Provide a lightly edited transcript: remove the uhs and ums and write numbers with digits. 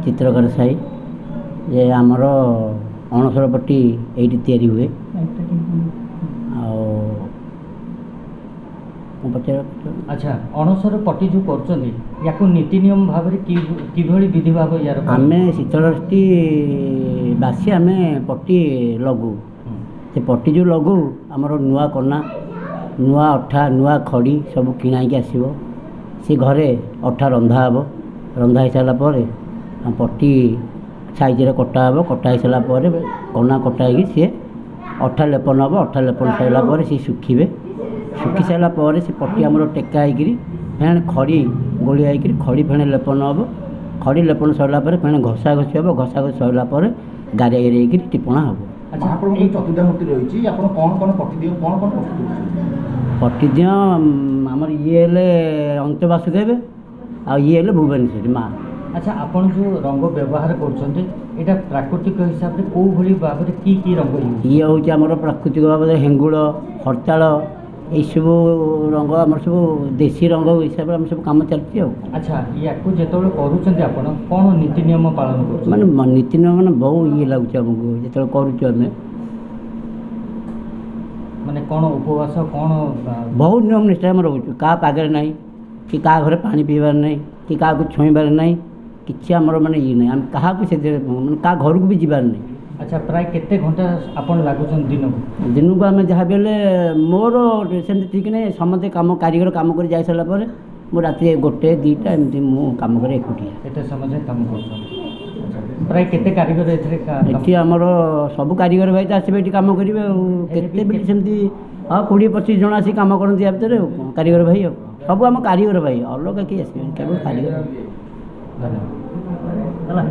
ଚିତ୍ରକର ସାହି ଯେ ଆମର ଅଣସର ପଟି ଏଇଠି ତିଆରି ହୁଏ। ଆଉ अच्छा अणसर पट्टी जो कर नीति नियम भाव किभली विधि भाव यार आम शीतलष्टी बासी आम पट्टी लगू से पट्टी जो लगू आमर नुआ कना नुआ अठा नुआ खड़ी सब किणाई आसो सी घरे अठा रंधा हे रंधा हो सारापर पट्टी साइज कटा हे कटा हो सारापर कना कटा सी अठा लेपन हम अठा लेपन सारापर सी सुखी सुखी सारापर से पट्टी आमर टेका होकर फेण खड़ी गोलिया खड़ी फेण लेपन हम खड़ी लेपन सरलापर फेण घसा घसी हम घसा घसी सरलापर गारिया गारिया टिपणा हम। अच्छा आप चतुर्धा मूर्ति रही कौन कौन पट्टी दियो कौन कौन पट्टी दियो आमर ये अंत वासुदेव आ ये भुवनेश्वरी माँ। अच्छा आपन जो रंग व्यवहार कर प्राकृतिक हिसाब से कौ भली भाव की रंग ये हूँ आमर प्राकृतिक भाव हेंगुड़ हरताल ये सब रंग आम सब देशी रंग हिसाब से आम सब कम चलती। अच्छा या जो कर कौन नीति नियम पालन कर माने नीति नियम मैंने बहुत ये लगुच आमको जो करें माने कौन उपवास कौन बहुत नियम निष्ठा आम रोच क्या पागे ना कि क्या घर पा पीबार ना कि क्या छुईबार ना कि आमर माने ये ना आम क्या क्या घर को भी जीवार नहीं। अच्छा प्राय केते घंटा आपन लागुछन दिन को आम जहाँ भी मोर सेमती ठीक नहीं समस्त कम कारीगर कम कर जा सारा पर मो राति गोटे दीटा एमती मु कम करे एकुटिया एते समझे काम कर प्राय केते कारीगर एठी आमर सब कारीगर भाई तो आसबे कम करेंगे केते भी सेमती हाँ 20-25 जन आसी कम करती भितर कारीगर भाई सब आम कारीगर भाई अलग किए आसबे केवल कारीगर। धन्यवाद।